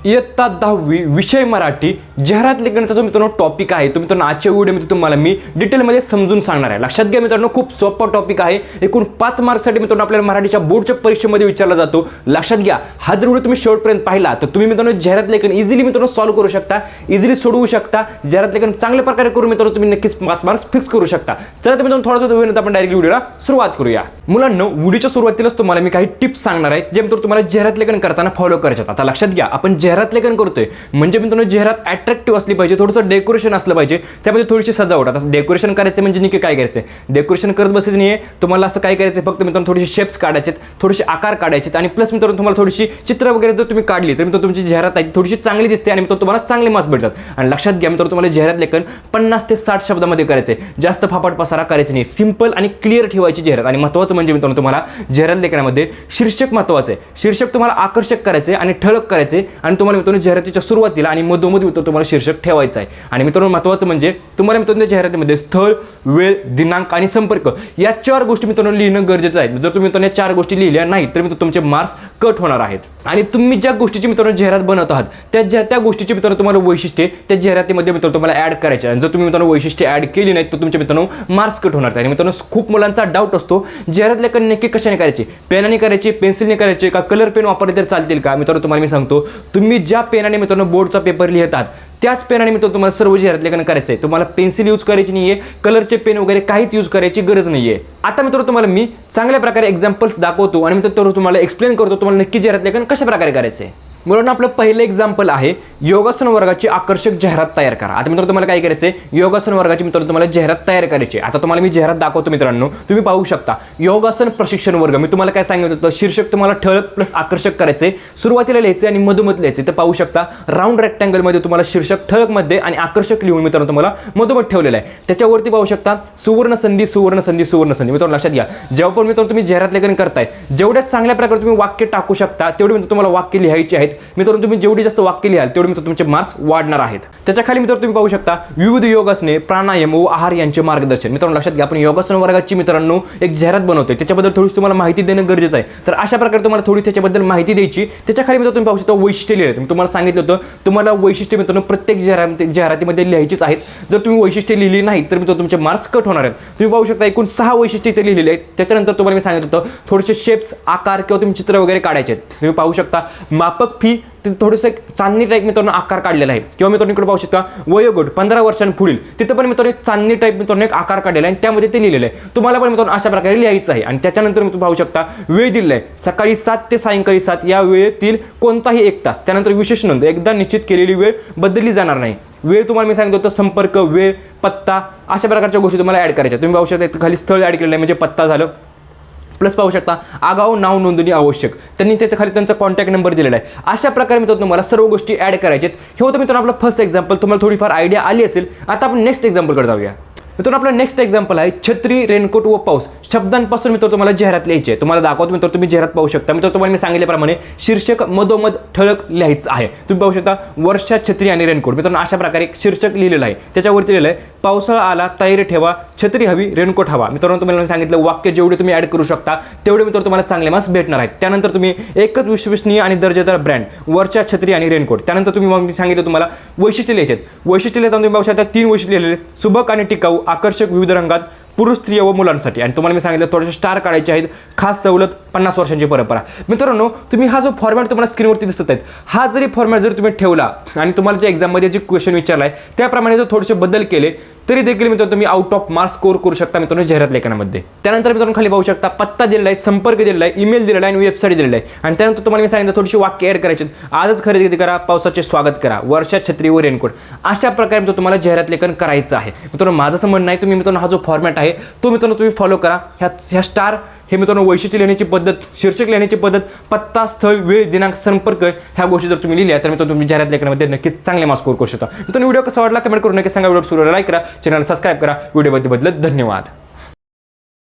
इयत्ता 10वी विषय मराठी जाहिरात लेखनाचा जो मित्रांनो टॉपिक आहे तो मित्रांनो आजच्या व्हिडिओमध्ये तुम्हाला मी डिटेलमध्ये समजून सांगणार आहे। लक्षात घ्या मित्रांनो, खूप सोपा टॉपिक आहे। एकूण 5 मार्क्ससाठी मित्रांनो आपल्याला मराठीच्या बोर्डच्या परीक्षेमध्ये विचारला जातो। लक्षात घ्या, हा जर व्हिडिओ तुम्ही शेवटपर्यंत पाहिला तर तुम्ही मित्रांनो जाहिरात लेखन इझिली मित्रांनो सॉल्व्ह करू शकता, इझिली सोडवू शकता। जाहिरात लेखन चांगल्या प्रकारे करून मित्रांनो तुम्ही नक्कीच 5 मार्क्स फिक्स करू शकता। तर आता मित्रांनो थोडासा वेळ नंतर आपण डायरेक्ट व्हिडिओला सुरुवात करूया। मुलांनो, व्हिडिओच्या सुरुवातीलाच तुम्हाला मी काही टिप्स सांगणार आहे जे मित्रांनो तुम्हाला जाहिरात लेखन करताना फॉलो करायचे आहेत। आता लक्षात घ्या, आपण जाहिरात लेखन करतोय म्हणजे मित्रांनो जाहिरात अट्रॅक्टिव्ह असली पाहिजे, थोडंसं डेकोरेशन असलं पाहिजे, त्यामध्ये थोडीशी सजावट। आता डेकोरेशन करायचं म्हणजे नेमके काय करायचं, डेकोरेशन करत बसायचं नाहीये तुम्हाला, असं काय करायचं फक्त मित्रांनो थोडेसे शेप्स काढायचे, थोडेसे आकार काढायचे आणि प्लस मित्रांनो तुम्हाला थोडीशी चित्र वगैरे जर तुम्ही काढली तर मित्रांनो तुमची जाहिरात आहे थोडीशी चांगली दिसते आणि मित्रांनो तुम्हाला चांगले मार्क्स भेटतात। आणि लक्षात घ्या मित्रांनो, तुम्हाला जाहिरात लेखन 50 ते 60 शब्दामध्ये करायचे, जास्त फाफाट पसारा करायचे नाही, सिंपल आणि क्लिअर ठेवायची जाहिरात। आणि महत्त्वाचं म्हणजे मित्रांनो तुम्हाला जाहिरात लेखनामध्ये शीर्षक महत्त्वाचं आहे। शीर्षक तुम्हाला आकर्षक करायचे आणि ठळक करायचे आणि तुम्हाला मित्रांनो जाहिरातीच्या सुरुवातीला आणि मधोमध मित्रांनो तुम्हाला शीर्षक ठेवायचं आहे। आणि मित्रांनो महत्त्वाचं म्हणजे तुम्हाला मित्रांनो जाहिरातीमध्ये स्थळ, वेळ, दिनांक आणि संपर्क या 4 गोष्टी मित्रांनो लिहिणं गरजेचं आहे। जर तुम्ही मित्रांनो 4 गोष्टी लिहिल्या नाही तर मित्रांनो तुमचे मार्क्स कट होणार आहेत। आणि तुम्ही ज्या गोष्टीची मित्रांनो जाहिरात बनवत आहात त्या गोष्टीची मित्रांनो तुम्हाला वैशिष्ट्ये त्या जाहिरातीमध्ये मित्रांनो तुम्हाला ऍड करायचे आणि जर तुम्ही मित्रांनो वैशिष्ट्ये ऍड केली नाही तर तुमचे मित्रांनो मार्क्स कट होणार आहेत। आणि मित्रांनो खूप मुलांचा डाऊट असतो, जाहिरात लेखन नक्की कशाने करायचे, पेनाने करायचे, पेन्सिलने करायचे का कलर पेन वापरले तर चालतील का? मित्रांनो तुम्हाला मी सांगतो, तुम्ही ज्या पेनाने मित्रांनो बोर्डचा पेपर लिहितात त्याच पेनाने मित्रांनो तुम्हाला सर्व जाहिरात लेखन करायचं आहे। तुम्हाला पेन्सिल यूज करायची नाहीये, कलरचे पेन वगैरे काहीच यूज करायची गरज नाहीये। आता मित्रांनो तुम्हाला मी चांगल्या प्रकारे एक्झाम्पल्स दाखवतो आणि मित्रांनो तुम्हाला एक्सप्लेन करतो तुम्हाला नक्की जाहिरात लेखन कशा प्रकारे करायचं आहे। म्हणून आपलं पहिलं एक्झाम्पल आहे योगासन वर्गाची आकर्षक जाहिरात तयार करा। आता मित्रांनो तुम्हाला काय करायचं आहे, योगासन वर्गाची मित्रांनो तुम्हाला जाहिरात तयार करायची। आता तुम्हाला मी जाहिरात दाखवतो मित्रांनो, तुम्ही पाहू शकता योगासन प्रशिक्षण वर्ग। मी तुम्हाला काय सांगितलं होतं, शीर्षक तुम्हाला ठळक प्लस आकर्षक करायचे, सुरुवातीला लिहायचे आणि मधोमध लिहायचे। तर पाहू शकता राऊंड रेक्टँगल मध्ये तुम्हाला शीर्षक ठळक मध्ये आणि आकर्षक लिहून मित्रांनो तुम्हाला मधोमध ठेवलेलं आहे। त्याच्यावरती पाहू शकता सुवर्ण संधी, सुवर्ण संधी, सुवर्ण संधी। मित्रांनो लक्षात घ्या, जेव्हा पण मित्रांनो तुम्ही जाहिरात लेखन करताय जेवढ्या चांगल्या प्रकारे तुम्ही वाक्य टाकू शकता तेवढे मित्रांनो तुम्हाला वाक्य लिहायचे आहेत। मित्रांनो तुम्ही जेवढी जास्त वाक्य लिहाल तेवढे मित्रांनो तुमचे मार्क्स वाढणार आहेत। त्याच्या खाली मित्रांनो तुम्ही पाहू शकता विविध योगासने, प्राणायाम व आहार यांचे मार्गदर्शन। मित्रांनो लक्षात घ्या, आपण योगासन वर्गाची मित्रांनो एक जाहिरात बनवतोय, त्याच्याबद्दल थोडी तुम्हाला माहिती देणं गरजेचं आहे। तर अशा प्रकारे तुम्हाला थोडी त्याच्याबद्दल माहिती द्यायची। त्याच्या खाली मित्रांनो तुम्ही पाहू शकता वैशिष्ट्ये लिहिली। मी तुम्हाला सांगितलं होतं तुम्हाला वैशिष्ट्ये मित्रांनो प्रत्येक जाहिरातीमध्ये लिहायचीच आहेत। जर तुम्ही वैशिष्ट्ये लिहिली नाही तर मित्रांनो तुमचे मार्क्स कट होणार आहेत। तुम्ही पाहू शकता एकूण 6 वैशिष्ट्ये इथे लिहिलेली आहेत। त्याच्यानंतर तुम्हाला मी सांगितलं होतं थोडेसे शेप्स, आकार किंवा तुम्ही चित्र वगैरे काढायचे आहेत। तुम्ही पाहू शकता मापक फी थोडंसं चांदणी टाईप मित्रांनो आकार काढलेला आहे। किंवा मित्रांनो इकडे पाहू शकता वयोगट 15 वर्षांपुढील, तिथं पण मित्रांनो चांदणी टाईप मित्रांनो एक आकार काढलेला आहे आणि त्यामध्ये ते लिहिलेलं आहे। तुम्हाला पण मित्रांनो अशा प्रकारे लिहायचं आहे। आणि त्याच्यानंतर तुम्ही पाहू शकता वेळ दिलेला आहे, सकाळी 7 ते सायंकाळी 7 या वेळेतील कोणताही 1 तास। त्यानंतर विशेष नोंद, एकदा निश्चित केलेली वेळ बदलली जाणार नाही। वेळ तुम्हाला मी सांगितलं होतं संपर्क, वेळ, पत्ता अशा प्रकारच्या गोष्टी तुम्हाला ऍड करायच्या। तुम्ही पाहू शकता खाली स्थळ ऍड केलेलं आहे म्हणजे पत्ता झालं, प्लस पाहू शकता आगाऊ नाव नोंदणी आवश्यक, त्यांनी त्याच्या खाली त्यांचा कॉन्टॅक्ट नंबर दिलेला आहे। अशा प्रकारे मित्रांनो तुम्हाला सर्व गोष्टी ऍड करायचे। हे होतं मित्रांनो आपलं फर्स्ट एक्झाम्पल, तुम्हाला थोडीफार आयडिया आली असेल। आता आपण नेक्स्ट एक्झाम्पलकडे जाऊया। मित्रांनो आपला नेक्स्ट एक्झाम्पल आहे छत्री, रेनकोट व पाऊस शब्दांपासून मित्रांनो तुम्हाला जाहिरात लिहायची आहे। तुम्हाला दाखवतो मित्रांनो, तुम्ही जाहिरात पाहू शकता। मित्रांनो तुम्हाला मी सांगितल्याप्रमाणे शीर्षक मधोमध ठळक लिहायचं आहे। तुम्ही पाहू शकता वर्षा, छत्री आणि रेनकोट। मित्रांनो अशा प्रकारे एक शीर्षक लिहिलेलं आहे, त्याच्यावरती लिहिलं आहे पावसाळा आला, तयारी ठेवा, छत्री हवी, रेनकोट हवा। मित्रांनो तुम्हाला सांगितलं वाक्य जेवढे तुम्ही ऍड करू शकता तेवढे मित्रांनो तुम्हाला चांगले मार्क्स भेटणार आहेत। त्यानंतर तुम्ही एकच विश्वसनीय आणि दर्जेदार ब्रँड, वर्षा, छत्री आणि रेनकोट। त्यानंतर तुम्ही मग सांगितलं तुम्हाला वैशिष्ट्य लिहायचे आहेत। वैशिष्ट्य लिहिताना तुम्ही पाहू शकता 3 वैशिष्ट्य लिहिलेले, सुबक आणि टिकाऊ, आकर्षक, विविध रंगात, पुरुष, स्त्रिया व मुलांसाठी। आणि तुम्हाला मी सांगितलं थोडेसे स्टार काढायचे आहेत, खास सवलत, 50 वर्षांची परंपरा। मित्रांनो तुम्ही हा जो फॉर्मॅट तुम्हाला स्क्रीनवरती दिसत आहेत, हा जरी फॉर्मॅट जर तुम्ही ठेवला आणि तुम्हाला जे एक्झाममध्ये जे क्वेश्चन विचारलाय त्याप्रमाणे जर थोडेसे बदल केले तरी देखील मित्रांनो तुम्ही आउट ऑफ मार्क्स स्कोर करू शकता मित्रांनो जाहिरात लेखनामध्ये। त्यानंतर मित्रांनो खाली पाहू शकता पत्ता दिलेला आहे, संपर्क दिलेला आहे, ईमेल दिलेला आहे आणि वेबसाईट दिलेला आहे। आणि त्यानंतर तुम्हाला मी सांगितलं थोडीशी वाक्य ऍड करायची, आजच खरेदी करा, पावसाचे स्वागत करा, वर्षा, छत्री व रेनकोट। अशा प्रकारे मित्रांनो तुम्हाला जाहिरात लेखन करायचं आहे। मित्रांनो माझं असं म्हणणं आहे तुम्ही मित्रांनो हा जो फॉर्मॅट आहे तो मित्रांनो तुम्ही फॉलो करा। ह्या स्टार हे मित्रांनो वैशिष्ट्य लिहिण्याची पद्धत, शीर्षक लिहिण्याची पद्धत, पत्ता, स्थळ, वेळ, दिनांक, संपर्क ह्या गोष्टी जर तुम्ही लिहिल्या तर मित्रांनो तुम्ही जाहिरात लेखनामध्ये नक्कीच चांगले मार्क्स स्कोर करू शकता। मित्रांनो व्हिडिओ कसा वाटला कमेंट करून नक्की सांगा, व्हिडिओ सुरू लाईक करा, चॅनल सबस्क्राईब करा, व्हिडिओ बद्दल धन्यवाद।